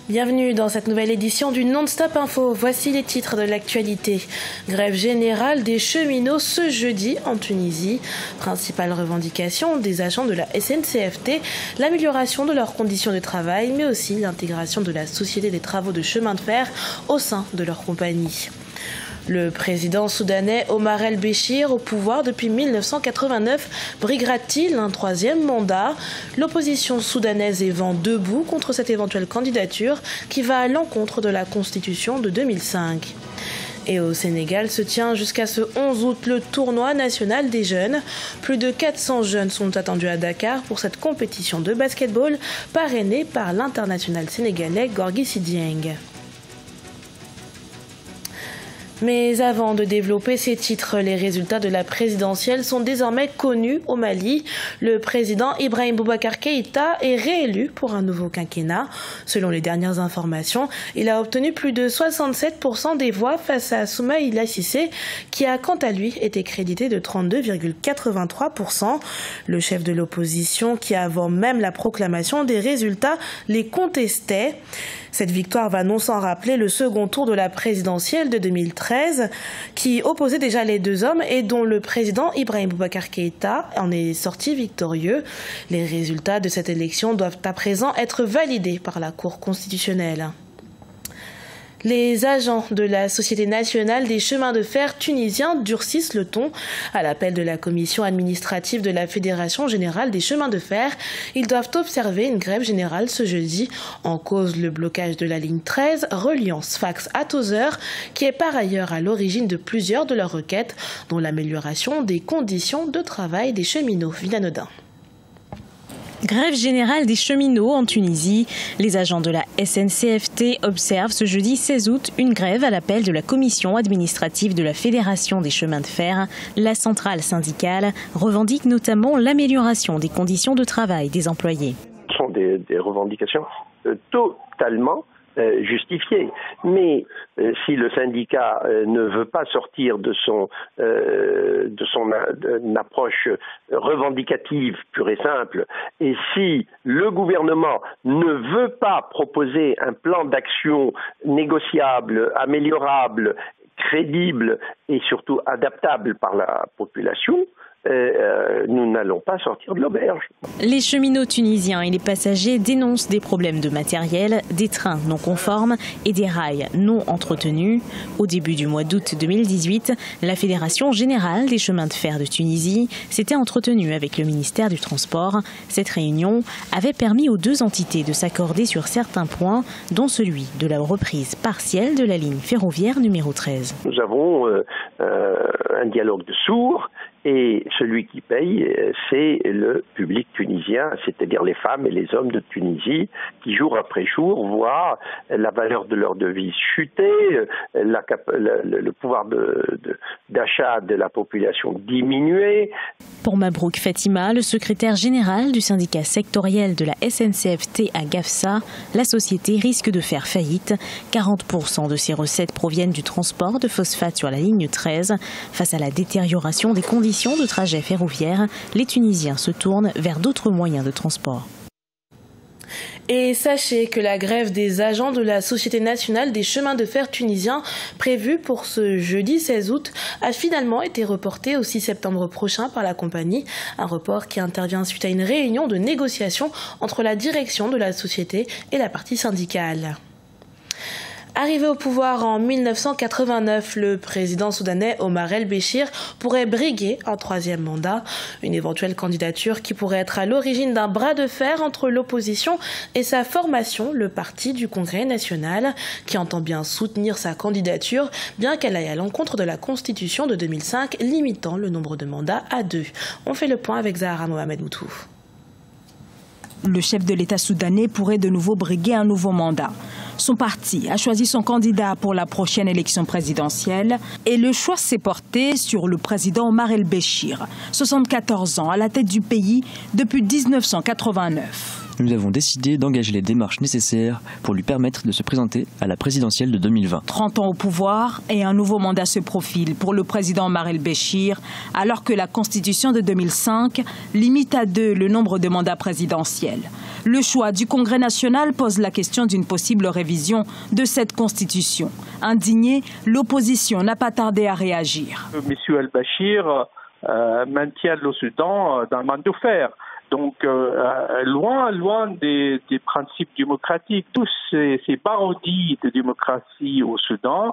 Bienvenue dans cette nouvelle édition du Non-Stop Info. Voici les titres de l'actualité. Grève générale des cheminots ce jeudi en Tunisie. Principale revendication des agents de la SNCFT, l'amélioration de leurs conditions de travail, mais aussi l'intégration de la Société des travaux de chemin de fer au sein de leur compagnie. Le président soudanais Omar el-Béchir, au pouvoir depuis 1989, briguera-t-il un troisième mandat? L'opposition soudanaise est vent debout contre cette éventuelle candidature qui va à l'encontre de la Constitution de 2005. Et au Sénégal se tient jusqu'à ce 11 août le tournoi national des jeunes. Plus de 400 jeunes sont attendus à Dakar pour cette compétition de basketball parrainée par l'international sénégalais Gorgui Sy Dieng. Mais avant de développer ces titres, les résultats de la présidentielle sont désormais connus au Mali. Le président Ibrahim Boubacar Keïta est réélu pour un nouveau quinquennat. Selon les dernières informations, il a obtenu plus de 67% des voix face à Soumaïla Cissé, qui a quant à lui été crédité de 32,83%. Le chef de l'opposition, qui avant même la proclamation des résultats, les contestait. Cette victoire va non sans rappeler le second tour de la présidentielle de 2013 qui opposait déjà les deux hommes et dont le président Ibrahim Boubacar Keïta en est sorti victorieux. Les résultats de cette élection doivent à présent être validés par la Cour constitutionnelle. Les agents de la Société nationale des chemins de fer tunisiens durcissent le ton. À l'appel de la commission administrative de la Fédération générale des chemins de fer, ils doivent observer une grève générale ce jeudi. En cause, le blocage de la ligne 13 reliant Sfax à Tozeur, qui est par ailleurs à l'origine de plusieurs de leurs requêtes, dont l'amélioration des conditions de travail des cheminots. Villanodin. Grève générale des cheminots en Tunisie. Les agents de la SNCFT observent ce jeudi 16 août une grève à l'appel de la commission administrative de la Fédération des chemins de fer. La centrale syndicale revendique notamment l'amélioration des conditions de travail des employés. Ce sont des revendications totalement justifié. Mais si le syndicat ne veut pas sortir de son approche revendicative pure et simple, et si le gouvernement ne veut pas proposer un plan d'action négociable, améliorable, crédible et surtout adaptable par la population, nous n'allons pas sortir de l'auberge. Les cheminots tunisiens et les passagers dénoncent des problèmes de matériel, des trains non conformes et des rails non entretenus. Au début du mois d'août 2018, la Fédération générale des chemins de fer de Tunisie s'était entretenue avec le ministère du Transport. Cette réunion avait permis aux deux entités de s'accorder sur certains points, dont celui de la reprise partielle de la ligne ferroviaire numéro 13. Nous avons un dialogue de sourds. Et celui qui paye, c'est le public tunisien, c'est-à-dire les femmes et les hommes de Tunisie, qui jour après jour voient la valeur de leur devise chuter, le pouvoir d'achat de la population diminuer. Pour Mabrouk Fatima, le secrétaire général du syndicat sectoriel de la SNCFT à Gafsa, la société risque de faire faillite. 40% de ses recettes proviennent du transport de phosphate sur la ligne 13. Face à la détérioration des conditions de trajet ferroviaire, les Tunisiens se tournent vers d'autres moyens de transport. Et sachez que la grève des agents de la Société nationale des chemins de fer tunisiens, prévue pour ce jeudi 16 août, a finalement été reportée au 6 septembre prochain par la compagnie. Un report qui intervient suite à une réunion de négociation entre la direction de la société et la partie syndicale. Arrivé au pouvoir en 1989, le président soudanais Omar el-Béchir pourrait briguer un troisième mandat, une éventuelle candidature qui pourrait être à l'origine d'un bras de fer entre l'opposition et sa formation, le Parti du Congrès national, qui entend bien soutenir sa candidature, bien qu'elle aille à l'encontre de la Constitution de 2005, limitant le nombre de mandats à 2. On fait le point avec Zahara Mohamed Moutou. Le chef de l'État soudanais pourrait de nouveau briguer un nouveau mandat. Son parti a choisi son candidat pour la prochaine élection présidentielle et le choix s'est porté sur le président Omar el-Béchir, 74 ans à la tête du pays depuis 1989. Nous avons décidé d'engager les démarches nécessaires pour lui permettre de se présenter à la présidentielle de 2020. 30 ans au pouvoir et un nouveau mandat se profile pour le président Omar el-Béchir, alors que la Constitution de 2005 limite à 2 le nombre de mandats présidentiels. Le choix du Congrès national pose la question d'une possible révision de cette constitution. Indignée, l'opposition n'a pas tardé à réagir. Monsieur al-Bashir maintient le Soudan dans le manche de fer. Donc, loin des principes démocratiques, tous ces parodies de démocratie au Soudan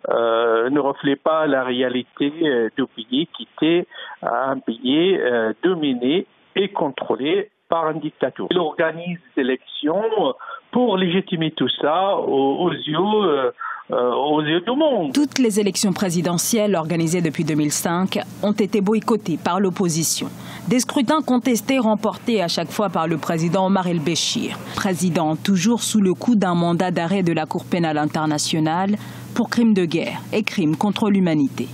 ne reflètent pas la réalité du pays qui était un pays dominé et contrôlé par un dictateur. Il organise des élections pour légitimer tout ça aux yeux du monde. Toutes les élections présidentielles organisées depuis 2005 ont été boycottées par l'opposition. Des scrutins contestés remportés à chaque fois par le président Omar el-Béchir. Président toujours sous le coup d'un mandat d'arrêt de la Cour pénale internationale pour crimes de guerre et crimes contre l'humanité.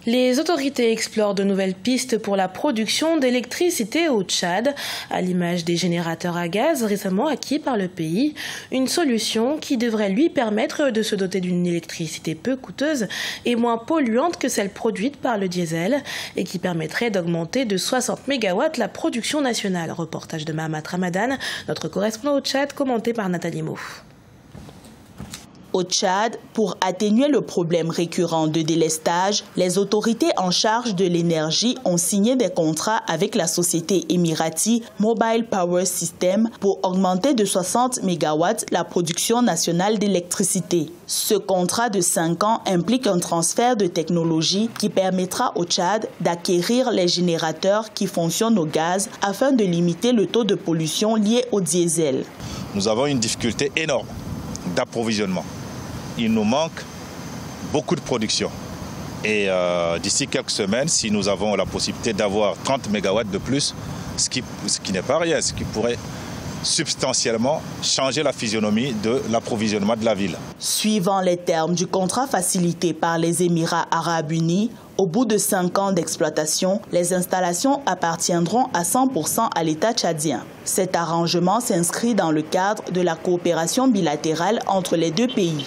Les autorités explorent de nouvelles pistes pour la production d'électricité au Tchad, à l'image des générateurs à gaz récemment acquis par le pays. Une solution qui devrait lui permettre de se doter d'une électricité peu coûteuse et moins polluante que celle produite par le diesel et qui permettrait d'augmenter de 60 MW la production nationale. Reportage de Mahamat Ramadan, notre correspondant au Tchad, commenté par Nathalie Mouf. Au Tchad, pour atténuer le problème récurrent de délestage, les autorités en charge de l'énergie ont signé des contrats avec la société émirati Mobile Power System pour augmenter de 60 MW la production nationale d'électricité. Ce contrat de 5 ans implique un transfert de technologie qui permettra au Tchad d'acquérir les générateurs qui fonctionnent au gaz afin de limiter le taux de pollution lié au diesel. Nous avons une difficulté énorme d'approvisionnement. Il nous manque beaucoup de production. Et d'ici quelques semaines, si nous avons la possibilité d'avoir 30 MW de plus, ce qui n'est pas rien, ce qui pourrait substantiellement changer la physionomie de l'approvisionnement de la ville. Suivant les termes du contrat facilité par les Émirats arabes unis, au bout de 5 ans d'exploitation, les installations appartiendront à 100% à l'État tchadien. Cet arrangement s'inscrit dans le cadre de la coopération bilatérale entre les deux pays.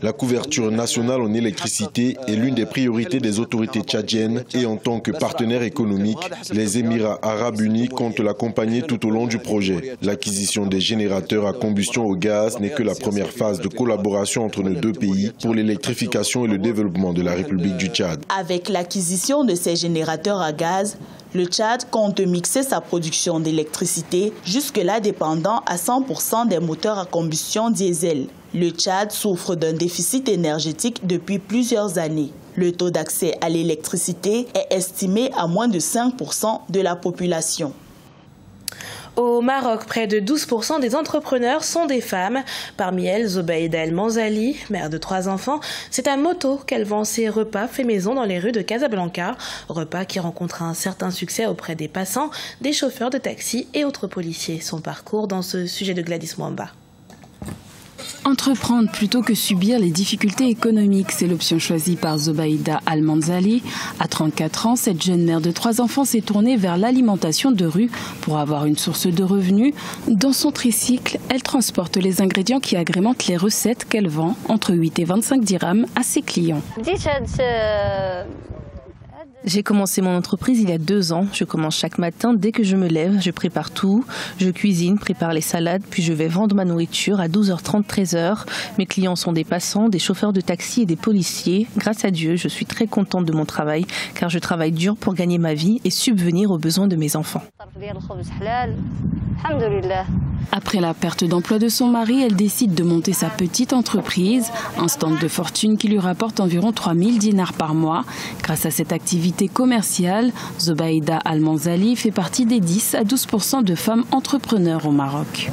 La couverture nationale en électricité est l'une des priorités des autorités tchadiennes et en tant que partenaire économique, les Émirats arabes unis comptent l'accompagner tout au long du projet. L'acquisition des générateurs à combustion au gaz n'est que la première phase de collaboration entre nos deux pays pour l'électrification et le développement de la République du Tchad. Avec l'acquisition de ces générateurs à gaz, le Tchad compte mixer sa production d'électricité, jusque-là dépendant à 100% des moteurs à combustion diesel. Le Tchad souffre d'un déficit énergétique depuis plusieurs années. Le taux d'accès à l'électricité est estimé à moins de 5% de la population. Au Maroc, près de 12% des entrepreneurs sont des femmes. Parmi elles, Zobaïda El Manzali, mère de 3 enfants. C'est à moto qu'elle vend ses repas faits maison dans les rues de Casablanca. Repas qui rencontrent un certain succès auprès des passants, des chauffeurs de taxi et autres policiers. Son parcours dans ce sujet de Gladys Mwamba. Entreprendre plutôt que subir les difficultés économiques, c'est l'option choisie par Zobaïda Al Manzali. À 34 ans, cette jeune mère de 3 enfants s'est tournée vers l'alimentation de rue pour avoir une source de revenus. Dans son tricycle, elle transporte les ingrédients qui agrémentent les recettes qu'elle vend entre 8 et 25 dirhams à ses clients. J'ai commencé mon entreprise il y a 2 ans. Je commence chaque matin dès que je me lève. Je prépare tout. Je cuisine, prépare les salades, puis je vais vendre ma nourriture à 12h30, 13h. Mes clients sont des passants, des chauffeurs de taxi et des policiers. Grâce à Dieu, je suis très contente de mon travail car je travaille dur pour gagner ma vie et subvenir aux besoins de mes enfants. Après la perte d'emploi de son mari, elle décide de monter sa petite entreprise, un stand de fortune qui lui rapporte environ 3000 dinars par mois. Grâce à cette activité commerciale, Zobaïda Al Manzali fait partie des 10 à 12% de femmes entrepreneurs au Maroc.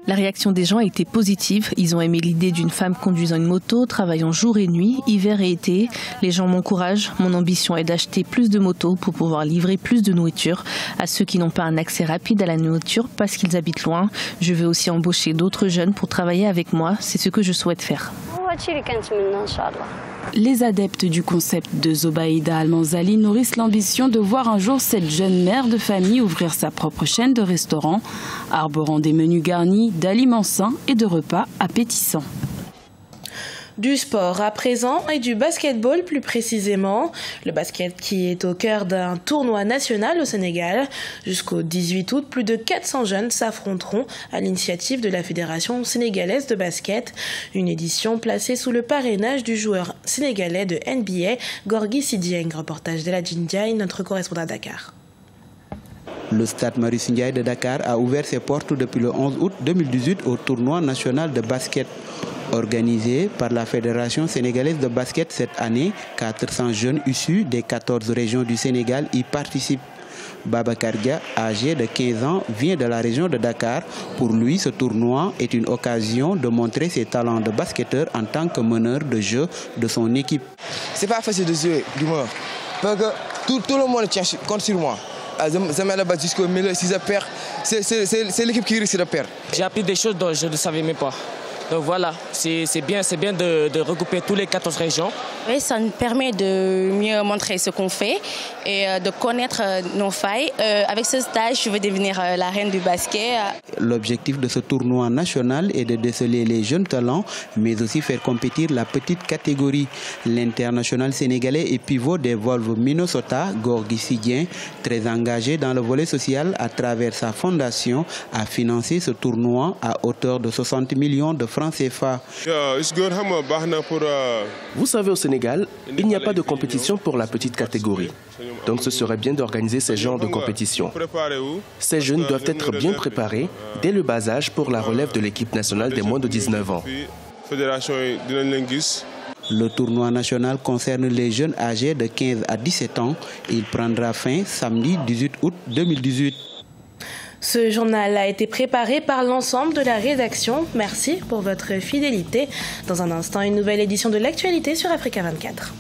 La réaction des gens a été positive. Ils ont aimé l'idée d'une femme conduisant une moto, travaillant jour et nuit, hiver et été. Les gens m'encouragent. Mon ambition est d'acheter plus de motos pour pouvoir livrer plus de nourriture à ceux qui n'ont pas un accès rapide à la nourriture parce qu'ils habitent loin. Je veux aussi embaucher d'autres jeunes pour travailler avec moi. C'est ce que je souhaite faire. Les adeptes du concept de Zobaïda Al Manzali nourrissent l'ambition de voir un jour cette jeune mère de famille ouvrir sa propre chaîne de restaurants, arborant des menus garnis, d'aliments sains et de repas appétissants. Du sport à présent et du basketball plus précisément. Le basket qui est au cœur d'un tournoi national au Sénégal. Jusqu'au 18 août, plus de 400 jeunes s'affronteront à l'initiative de la Fédération sénégalaise de basket. Une édition placée sous le parrainage du joueur sénégalais de NBA, Gorgui Sy Dieng. Reportage d'Eladji Ndiaye, notre correspondant à Dakar. Le stade Marius Ndiaye de Dakar a ouvert ses portes depuis le 11 août 2018 au tournoi national de basket. Organisé par la Fédération sénégalaise de basket cette année, 400 jeunes issus des 14 régions du Sénégal y participent. Babacar Dia, âgé de 15 ans, vient de la région de Dakar. Pour lui, ce tournoi est une occasion de montrer ses talents de basketteur en tant que meneur de jeu de son équipe. C'est pas facile de jouer, du moins, parce que tout le monde compte sur moi. Je mets la balle jusqu'au milieu, si je perds, c'est l'équipe qui risque de perdre. J'ai appris des choses dont je ne savais même pas. Donc voilà, c'est bien de regrouper tous les 14 régions. Oui, ça nous permet de mieux montrer ce qu'on fait et de connaître nos failles. Avec ce stage, je veux devenir la reine du basket. L'objectif de ce tournoi national est de déceler les jeunes talents, mais aussi faire compétir la petite catégorie. L'international sénégalais et pivot des Wolves Minnesota, Gorgui Sy Dieng, très engagé dans le volet social à travers sa fondation, a financé ce tournoi à hauteur de 60 millions de francs CFA. Vous savez, au Sénégal, il n'y a pas de compétition pour la petite catégorie. Donc ce serait bien d'organiser ce genre de compétition. Ces jeunes doivent être bien préparés dès le bas âge pour la relève de l'équipe nationale des moins de 19 ans. Le tournoi national concerne les jeunes âgés de 15 à 17 ans. Il prendra fin samedi 18 août 2018. Ce journal a été préparé par l'ensemble de la rédaction. Merci pour votre fidélité. Dans un instant, une nouvelle édition de l'actualité sur Africa 24.